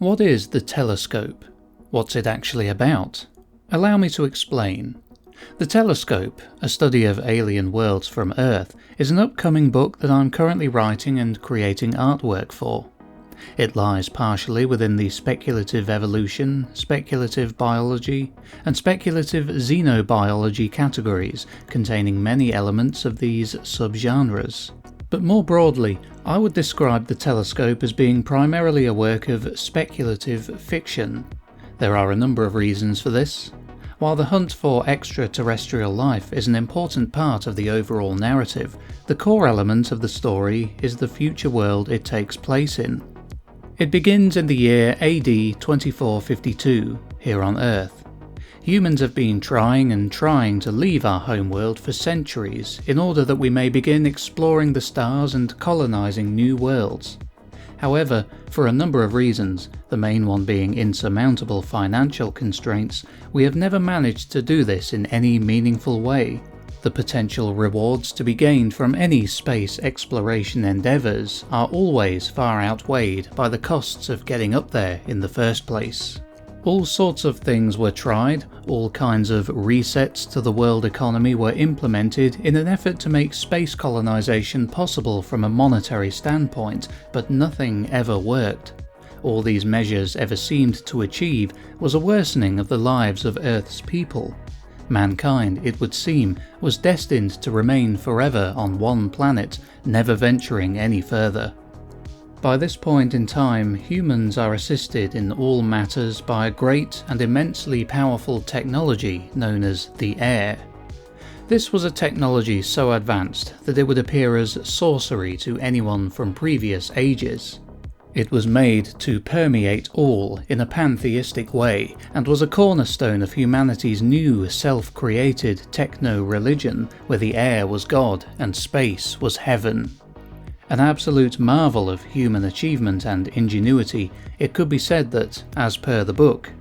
What is the telescope? What's it actually about? Allow me to explain. The Telescope, a study of alien worlds from Earth, is an upcoming book that I'm currently writing and creating artwork for. It lies partially within the speculative evolution, speculative biology, and speculative xenobiology categories, containing many elements of these subgenres. But more broadly, I would describe the Telescope as being primarily a work of speculative fiction. There are a number of reasons for this. While the hunt for extraterrestrial life is an important part of the overall narrative, the core element of the story is the future world it takes place in. It begins in the year AD 2452, here on Earth. Humans have been trying to leave our homeworld for centuries in order that we may begin exploring the stars and colonising new worlds. However, for a number of reasons, the main one being insurmountable financial constraints, we have never managed to do this in any meaningful way. The potential rewards to be gained from any space exploration endeavours are always far outweighed by the costs of getting up there in the first place. All sorts of things were tried, all kinds of resets to the world economy were implemented in an effort to make space colonization possible from a monetary standpoint, but nothing ever worked. All these measures ever seemed to achieve was a worsening of the lives of Earth's people. Mankind, it would seem, was destined to remain forever on one planet, never venturing any further. By this point in time, humans are assisted in all matters by a great and immensely powerful technology known as the air. This was a technology so advanced that it would appear as sorcery to anyone from previous ages. It was made to permeate all in a pantheistic way, and was a cornerstone of humanity's new self-created techno-religion, where the air was God and space was heaven. An absolute marvel of human achievement and ingenuity, it could be said that, as per the book,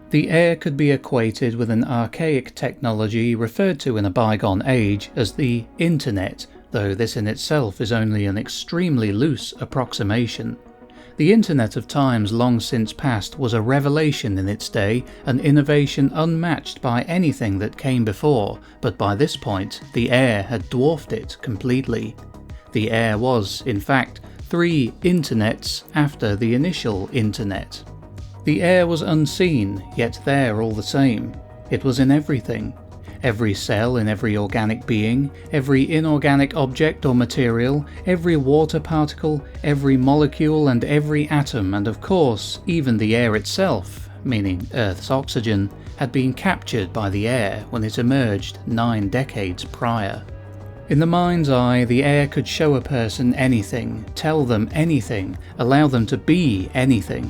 the air could be equated with an archaic technology referred to in a bygone age as the Internet, though this in itself is only an extremely loose approximation. The Internet of times long since past was a revelation in its day, an innovation unmatched by anything that came before, but by this point the air had dwarfed it completely. The air was, in fact, 3 internets after the initial internet. The air was unseen, yet there all the same. It was in everything. Every cell in every organic being, every inorganic object or material, every water particle, every molecule and every atom, and of course, even the air itself, meaning Earth's oxygen, had been captured by the air when it emerged 9 decades prior. In the mind's eye, the air could show a person anything, tell them anything, allow them to be anything.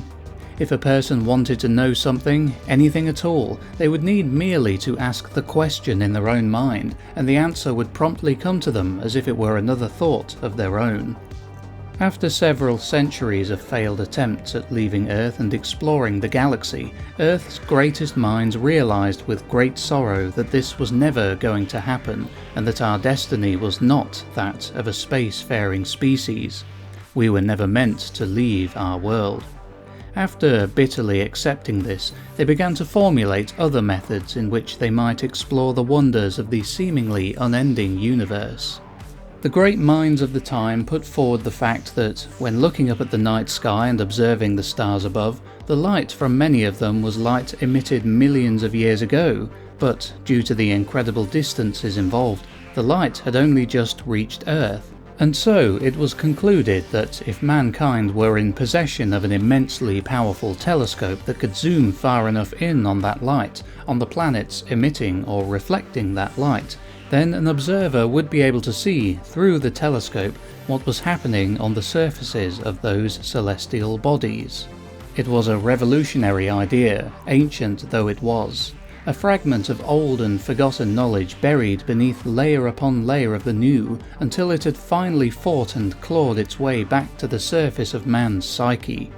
If a person wanted to know something, anything at all, they would need merely to ask the question in their own mind, and the answer would promptly come to them as if it were another thought of their own. After several centuries of failed attempts at leaving Earth and exploring the galaxy, Earth's greatest minds realized with great sorrow that this was never going to happen, and that our destiny was not that of a spacefaring species. We were never meant to leave our world. After bitterly accepting this, they began to formulate other methods in which they might explore the wonders of the seemingly unending universe. The great minds of the time put forward the fact that, when looking up at the night sky and observing the stars above, the light from many of them was light emitted millions of years ago, but due to the incredible distances involved, the light had only just reached Earth. And so it was concluded that if mankind were in possession of an immensely powerful telescope that could zoom far enough in on that light, on the planets emitting or reflecting that light, then an observer would be able to see, through the telescope, what was happening on the surfaces of those celestial bodies. It was a revolutionary idea, ancient though it was. A fragment of old and forgotten knowledge buried beneath layer upon layer of the new, until it had finally fought and clawed its way back to the surface of man's psyche.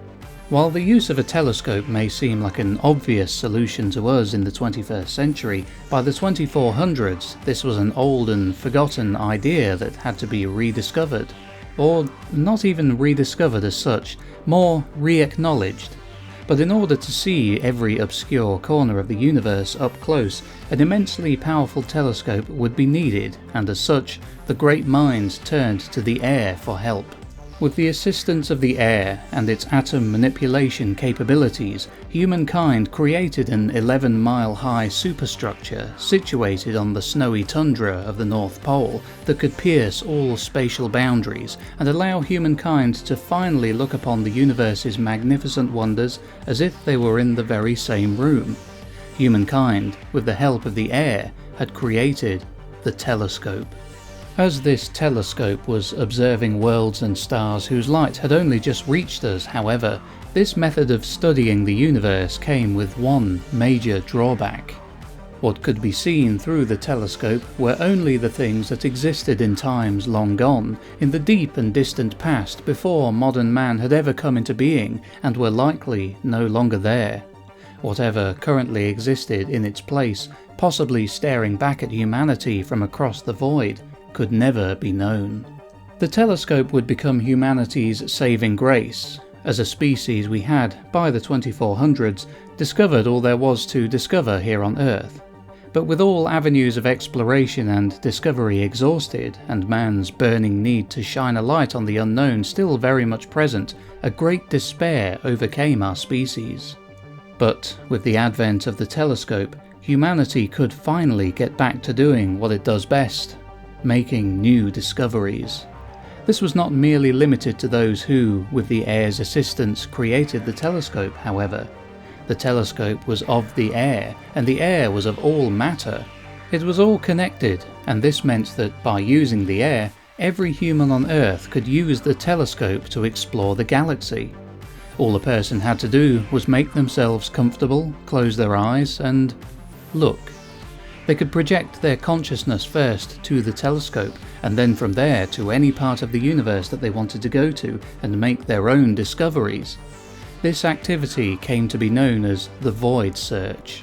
While the use of a telescope may seem like an obvious solution to us in the 21st century, by the 2400s this was an old and forgotten idea that had to be rediscovered. Or not even rediscovered as such, more re-acknowledged. But in order to see every obscure corner of the universe up close, an immensely powerful telescope would be needed, and as such, the great minds turned to the air for help. With the assistance of the air and its atom manipulation capabilities, humankind created an 11-mile-high superstructure situated on the snowy tundra of the North Pole that could pierce all spatial boundaries and allow humankind to finally look upon the universe's magnificent wonders as if they were in the very same room. Humankind, with the help of the air, had created the telescope. As this telescope was observing worlds and stars whose light had only just reached us, however, this method of studying the universe came with one major drawback. What could be seen through the telescope were only the things that existed in times long gone, in the deep and distant past before modern man had ever come into being, and were likely no longer there. Whatever currently existed in its place, possibly staring back at humanity from across the void, could never be known. The telescope would become humanity's saving grace. As a species, we had, by the 2400s, discovered all there was to discover here on Earth. But with all avenues of exploration and discovery exhausted, and man's burning need to shine a light on the unknown still very much present, a great despair overcame our species. But with the advent of the telescope, humanity could finally get back to doing what it does best: making new discoveries. This was not merely limited to those who, with the air's assistance, created the telescope, however. The telescope was of the air, and the air was of all matter. It was all connected, and this meant that by using the air, every human on Earth could use the telescope to explore the galaxy. All a person had to do was make themselves comfortable, close their eyes, and look. They could project their consciousness first to the telescope, and then from there to any part of the universe that they wanted to go to, and make their own discoveries. This activity came to be known as the Void Search.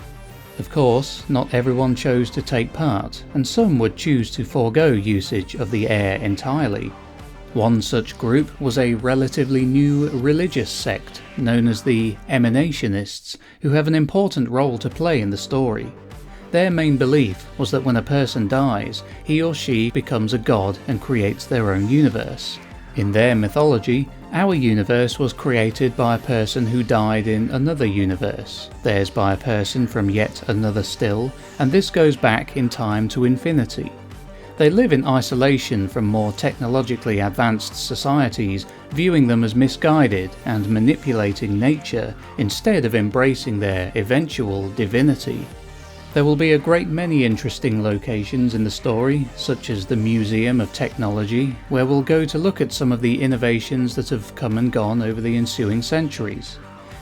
Of course, not everyone chose to take part, and some would choose to forego usage of the air entirely. One such group was a relatively new religious sect known as the Emanationists, who have an important role to play in the story. Their main belief was that when a person dies, he or she becomes a god and creates their own universe. In their mythology, our universe was created by a person who died in another universe, theirs by a person from yet another still, and this goes back in time to infinity. They live in isolation from more technologically advanced societies, viewing them as misguided and manipulating nature instead of embracing their eventual divinity. There will be a great many interesting locations in the story, such as the Museum of Technology, where we'll go to look at some of the innovations that have come and gone over the ensuing centuries.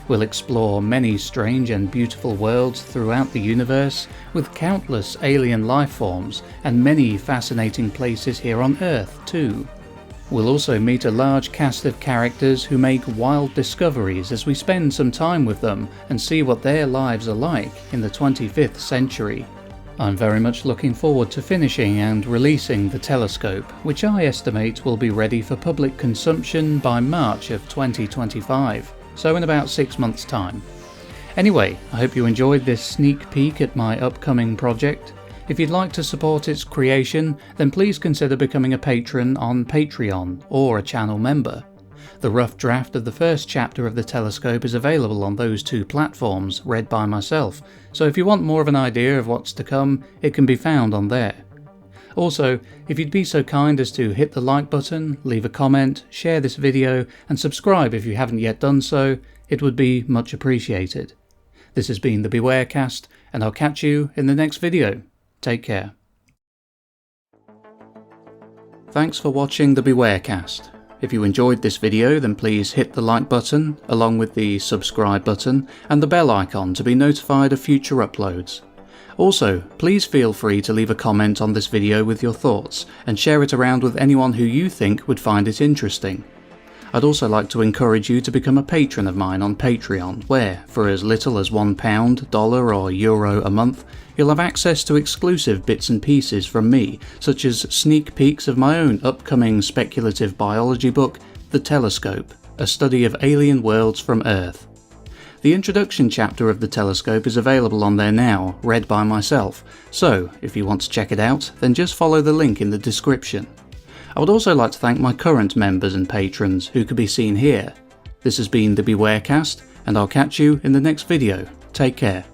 We'll explore many strange and beautiful worlds throughout the universe, with countless alien life forms, and many fascinating places here on Earth too. We'll also meet a large cast of characters who make wild discoveries as we spend some time with them and see what their lives are like in the 25th century. I'm very much looking forward to finishing and releasing the telescope, which I estimate will be ready for public consumption by March of 2025, so in about 6 months' time. Anyway, I hope you enjoyed this sneak peek at my upcoming project. If you'd like to support its creation, then please consider becoming a patron on Patreon or a channel member. The rough draft of the first chapter of the telescope is available on those two platforms, read by myself, so if you want more of an idea of what's to come, it can be found on there. Also, if you'd be so kind as to hit the like button, leave a comment, share this video, and subscribe if you haven't yet done so, it would be much appreciated. This has been the Bewarecast, and I'll catch you in the next video. Take care. Thanks for watching the Bewarecast. If you enjoyed this video, then please hit the like button, along with the subscribe button and the bell icon to be notified of future uploads. Also, please feel free to leave a comment on this video with your thoughts, and share it around with anyone who you think would find it interesting. I'd also like to encourage you to become a patron of mine on Patreon, where, for as little as £1, dollar or euro a month, you'll have access to exclusive bits and pieces from me, such as sneak peeks of my own upcoming speculative biology book, The Telescope, a study of alien worlds from Earth. The introduction chapter of the telescope is available on there now, read by myself, so if you want to check it out, then just follow the link in the description. I would also like to thank my current members and patrons who could be seen here. This has been the Bewarecast, and I'll catch you in the next video. Take care.